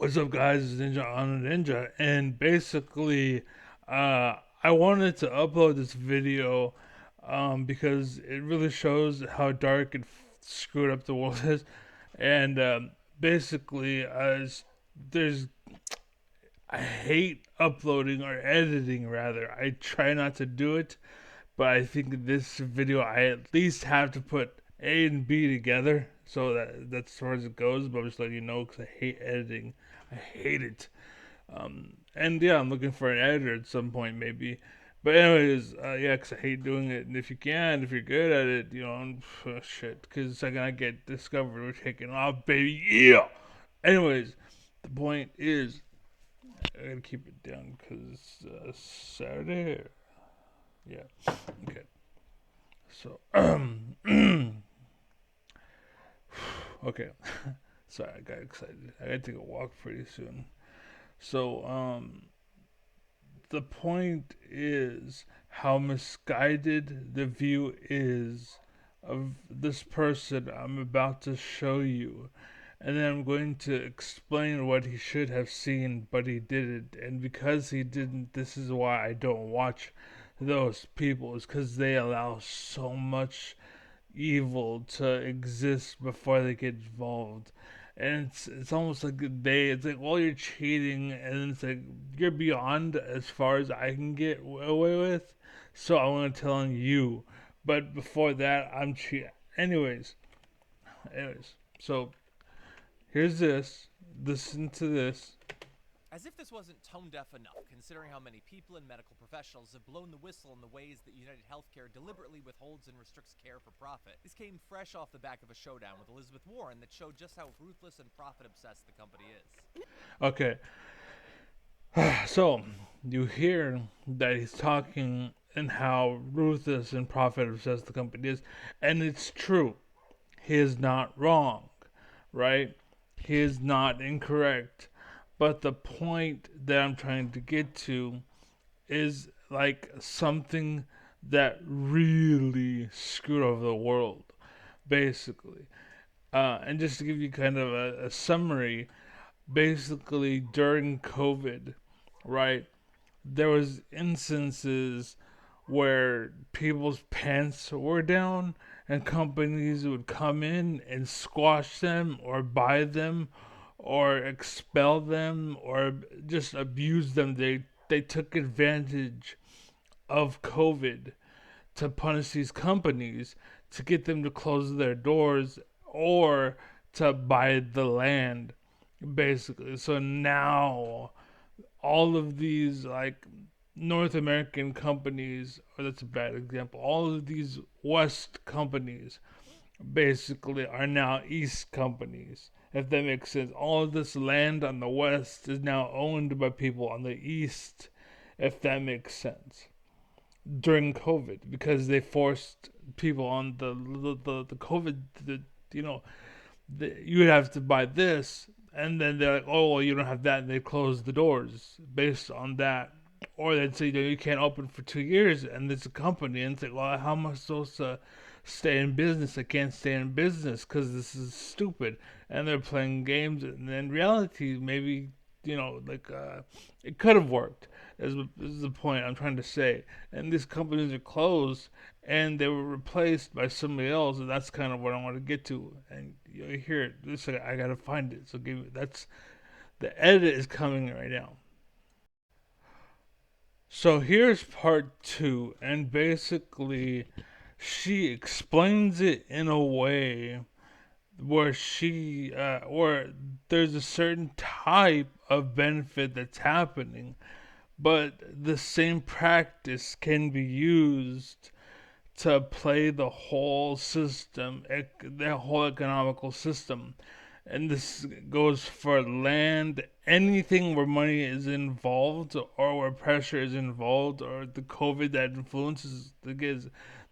What's up, guys? It's Ninja on a Ninja, and basically, I wanted to upload this video because it really shows how dark and screwed up the world is, and basically, there's I hate uploading or editing. Rather, I try not to do it, but I think this video I at least have to put A and B together, so that's as far as it goes. But I'm just letting you know because I hate editing. I hate it. And yeah, I'm looking for an editor at some point, maybe. But anyways, yeah, 'cause I hate doing it. And if you're good at it, shit, because the second I get discovered, we're taking off, baby. Yeah. Anyways, the point is, I gotta keep it down because it's Saturday. Yeah. Okay. So, okay. Sorry, I got excited. I gotta take a walk pretty soon. So, the point is how misguided the view is of this person I'm about to show you. And then I'm going to explain what he should have seen, but he didn't. And because he didn't, this is why I don't watch those people, is because they allow so much evil to exist before they get involved. And it's almost like it's like, well, you're cheating, and it's like you're beyond as far as I can get away with. So I want to tell you, but before that, I'm cheating. Anyways, so here's this. Listen to this. As if this wasn't tone deaf enough, considering how many people and medical professionals have blown the whistle in the ways that United Healthcare deliberately withholds and restricts care for profit. This came fresh off the back of a showdown with Elizabeth Warren that showed just how ruthless and profit obsessed the company is. Okay, so you hear that he's talking and how ruthless and profit obsessed the company is, and it's true. He is not wrong, right? He is not incorrect. But the point that I'm trying to get to is like something that really screwed over the world, basically. And just to give you kind of a summary, basically during COVID, right? There was instances where people's pants were down and companies would come in and squash them or buy them or expel them or just abuse them. They took advantage of COVID to punish these companies to get them to close their doors or to buy the land, basically. So now all of these like North American companies, or that's a bad example, all of these West companies basically are now East companies. If that makes sense, all of this land on the West is now owned by people on the East. If that makes sense, during COVID, because they forced people on the COVID, you know, you would have to buy this, and then they're like, oh, well, you don't have that, and they close the doors based on that. Or they'd say, you can't open for 2 years, and it's a company, and it's like, well, how am I supposed to stay in business? I can't stay in business because this is stupid. And they're playing games, and in reality, maybe, it could have worked, is the point I'm trying to say. And these companies are closed, and they were replaced by somebody else, and that's kind of what I want to get to. And you hear it. This I gotta find it. So give me that's the edit is coming right now. So here's part two, and basically, she explains it in a way where there's a certain type of benefit that's happening, but the same practice can be used to play the whole system, the whole economical system. And this goes for land, anything where money is involved or where pressure is involved, or the COVID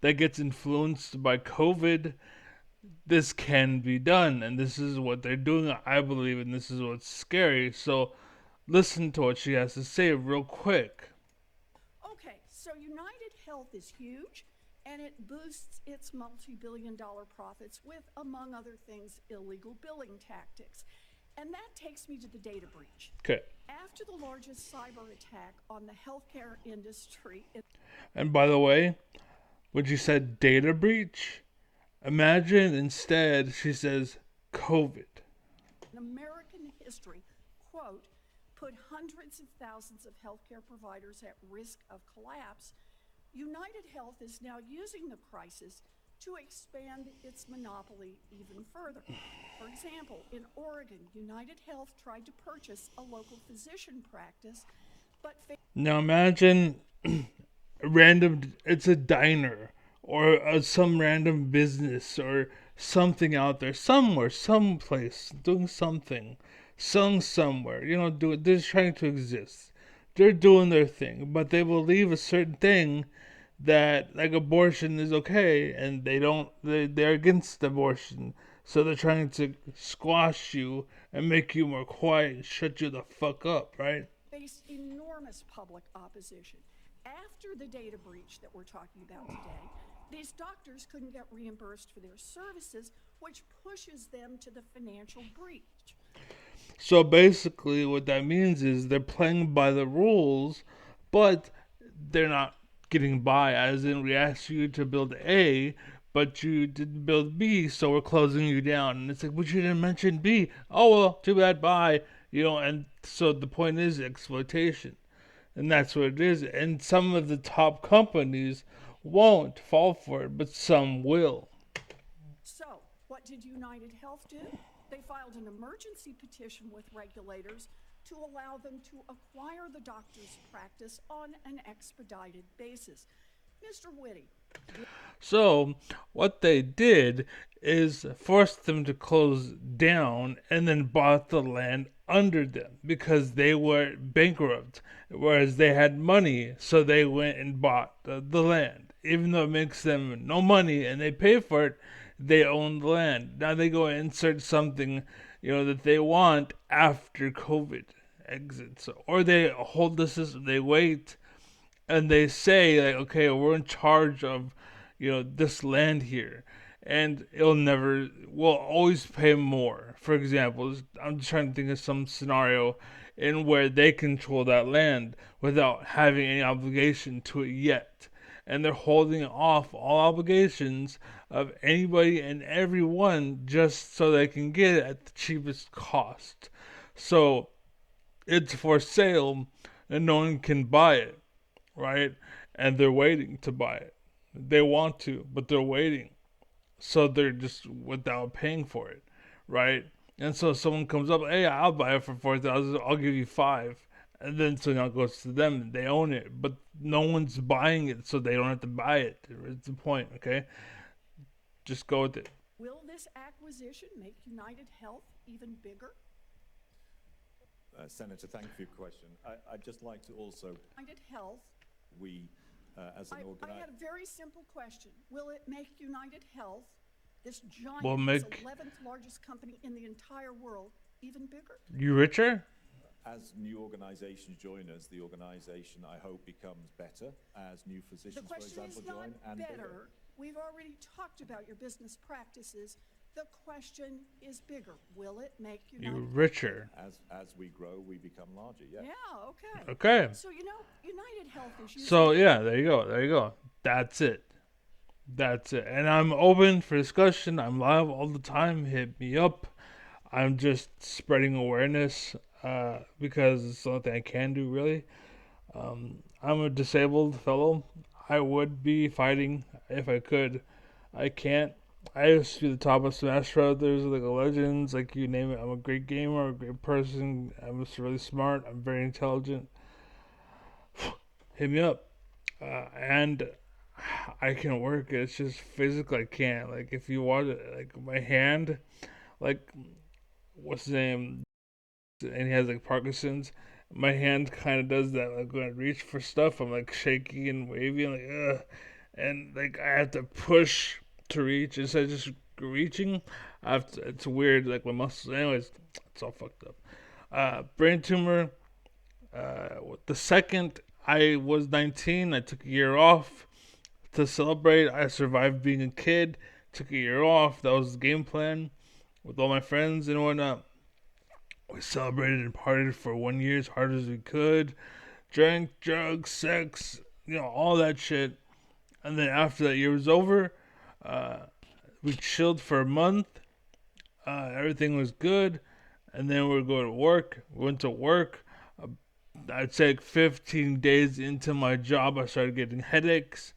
that gets influenced by COVID. This can be done, and this is what they're doing, I believe, and this is what's scary. So listen to what she has to say real quick. Okay, so United Health is huge and it boosts its multi billion dollar profits with, among other things, illegal billing tactics. And that takes me to the data breach. Okay. After the largest cyber attack on the healthcare industry And by the way, when she said data breach, imagine instead she says COVID. in American history, quote, put hundreds of thousands of healthcare providers at risk of collapse, United Health is now using the crisis to expand its monopoly even further. For example, in Oregon, United Health tried to purchase a local physician practice, but Now imagine it's a diner or some random business or something out there somewhere, someplace, doing something, selling somewhere, they're just trying to exist. They're doing their thing, but they believe a certain thing that like abortion is okay, and they're against abortion, so they're trying to squash you and make you more quiet and shut you the fuck up, right? faced enormous public opposition. After the data breach that we're talking about today, these doctors couldn't get reimbursed for their services, which pushes them to the financial breach. So basically what that means is they're playing by the rules, but they're not getting by, as in we asked you to build A, but you didn't build B, so we're closing you down. And it's like, but you didn't mention B. Oh well, too bad, bye. And so the point is exploitation. And that's what it is. And some of the top companies won't fall for it, but some will. So, what did United Health do? They filed an emergency petition with regulators to allow them to acquire the doctor's practice on an expedited basis. Mr. Whitty. So what they did is force them to close down and then bought the land under them because they were bankrupt, whereas they had money, so they went and bought the land. Even though it makes them no money and they pay for it, they own the land. Now they go and insert something, that they want after COVID exits, or they hold the system, they wait, and they say like, okay, we're in charge of, this land here, and we'll always pay more. For example, I'm just trying to think of some scenario in where they control that land without having any obligation to it yet. And they're holding off all obligations of anybody and everyone just so they can get it at the cheapest cost. So it's for sale and no one can buy it, right? And they're waiting to buy it. They want to, but they're waiting. So they're just without paying for it, right? And so someone comes up, hey, I'll buy it for 4,000. I'll give you 5. And then so now it goes to them. They own it, but no one's buying it, so they don't have to buy it. It's the point, okay? Just go with it. Will this acquisition make United Health even bigger? Senator, thank you for your question. I'd just like to also, United Health. As an I organization, had a very simple question. Will it make United Health, this giant, Will this make- 11th largest company in the entire world, even bigger? You richer? as new organizations join us, the organization, I hope, becomes better as new The physicians, for question example, is not join and bigger. better. We've already talked about your business practices. The question is bigger. Will it make You United? richer. As we grow, we become larger. Yeah. Yeah, okay. Okay. So, United Health is using So yeah, there you go. There you go. That's it. That's it. And I'm open for discussion. I'm live all the time. Hit me up. I'm just spreading awareness because it's the only thing I can do, really. I'm a disabled fellow. I would be fighting if I could. I can't. I used to be the top of Smash Brothers, like a Legends, like you name it. I'm a great gamer, a great person. I'm just really smart. I'm very intelligent. Hit me up. And I can work. It's just physically I can't. Like if you watch it, like my hand, like what's his name, and he has like Parkinson's. My hand kind of does that. Like when I reach for stuff, I'm like shaky and wavy, and like ugh, and like I have to push to reach instead of just reaching. I have to, it's weird. Like my muscles. Anyways, it's all fucked up. Brain tumor. The second I was 19, I took a year off to celebrate. I survived being a kid. Took a year off. That was the game plan with all my friends and whatnot. We celebrated and partied for 1 year as hard as we could. Drank, drugs, sex, all that shit. And then after that year was over, we chilled for a month. Everything was good. And then we were going to work. We went to work. I'd say 15 days into my job, I started getting headaches.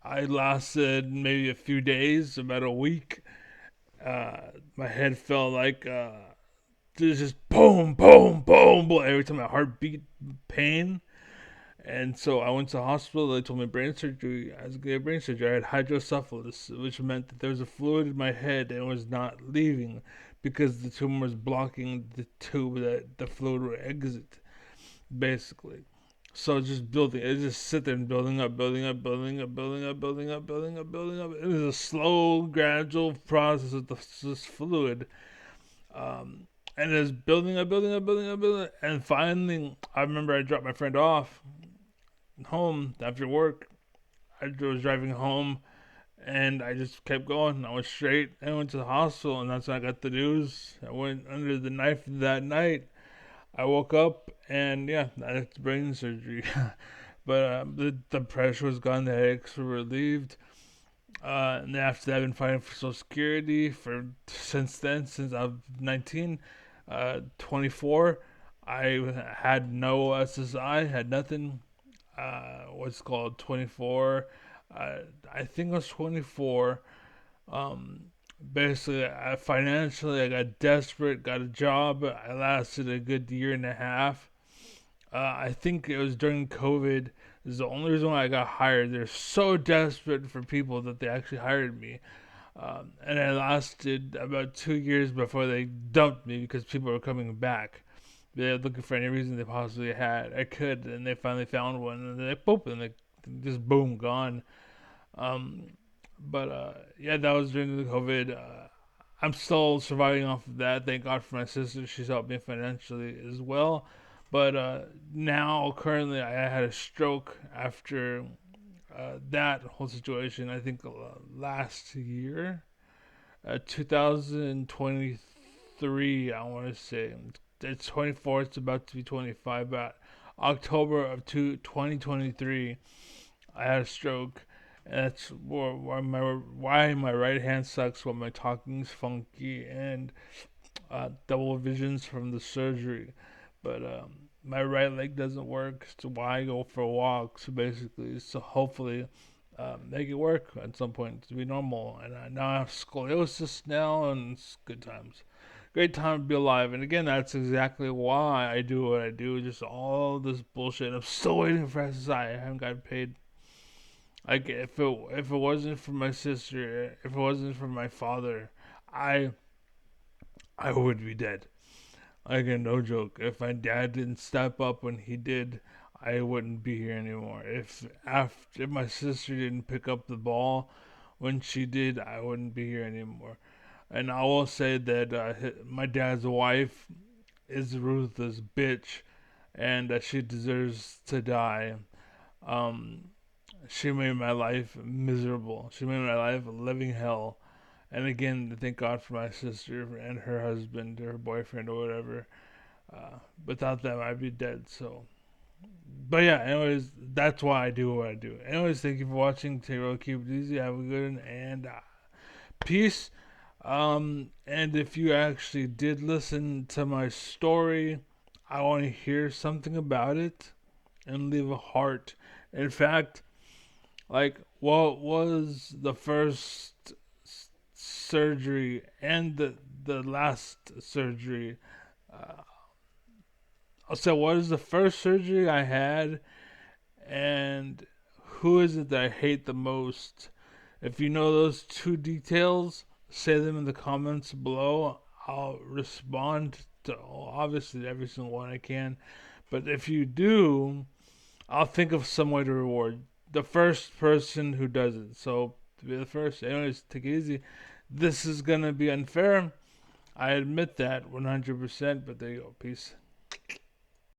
I lasted maybe a few days, about a week. My head felt like just boom, boom, boom, boom. Every time my heart beat, pain. And so I went to the hospital. They told me brain surgery. I was going to get brain surgery. I had hydrocephalus, which meant that there was a fluid in my head and it was not leaving because the tumor was blocking the tube that the fluid would exit, basically. So just building, it just sit there and building up, building up, building up, building up, building up, building up, building up. It was a slow, gradual process of this fluid. And it was building up, building up, building up, building up. And finally, I remember I dropped my friend off home after work. I was driving home and I just kept going. I went straight and went to the hospital, and that's when I got the news. I went under the knife that night. I woke up and that's brain surgery. But the pressure was gone, the headaches were relieved. And after that, I've been fighting for Social Security since I was 19, 24. I had no SSI, had nothing. What's called 24. I think I was 24. Basically, financially, I got desperate, got a job. I lasted a good year and a half. I think it was during COVID. This is the only reason why I got hired. They're so desperate for people that they actually hired me. And I lasted about 2 years before they dumped me because people were coming back. They were looking for any reason they possibly had. I could, and they finally found one, and they're like, boop, and they just boom, gone. That was during the COVID. I'm still surviving off of that. Thank God for my sister. She's helped me financially as well. But now, currently, I had a stroke after that whole situation. I think last year, 2023, I want to say. It's 24, it's about to be 25, but October of 2023, I had a stroke. And that's why my right hand sucks, why my talking's funky, and double visions from the surgery. But my right leg doesn't work, so why I go for walks, basically. So hopefully make it work at some point to be normal. And I now have scoliosis now, and it's good times. Great time to be alive. And again, that's exactly why I do what I do. Just all this bullshit. I'm still waiting for SSI. I haven't gotten paid. Like if it wasn't for my sister, if it wasn't for my father, I would be dead. Again, no joke. If my dad didn't step up when he did, I wouldn't be here anymore. If my sister didn't pick up the ball when she did, I wouldn't be here anymore. And I will say that my dad's wife is a ruthless bitch, and that she deserves to die. She made my life miserable. She made my life a living hell. And again, thank God for my sister and her husband, or her boyfriend, or whatever. Without them, I'd be dead. So, but yeah. Anyways, that's why I do what I do. Anyways, thank you for watching. Take it, keep it easy. Have a good one, and peace. And if you actually did listen to my story, I want to hear something about it and leave a heart. In fact, like, what was the first surgery and the last surgery? So what is the first surgery I had, and who is it that I hate the most? If you know those two details, say them in the comments below. I'll respond to obviously every single one I can. But if you do, I'll think of some way to reward the first person who does it. So to be the first. Anyways, take it easy. This is gonna be unfair. I admit that 100%, but there you go. Peace.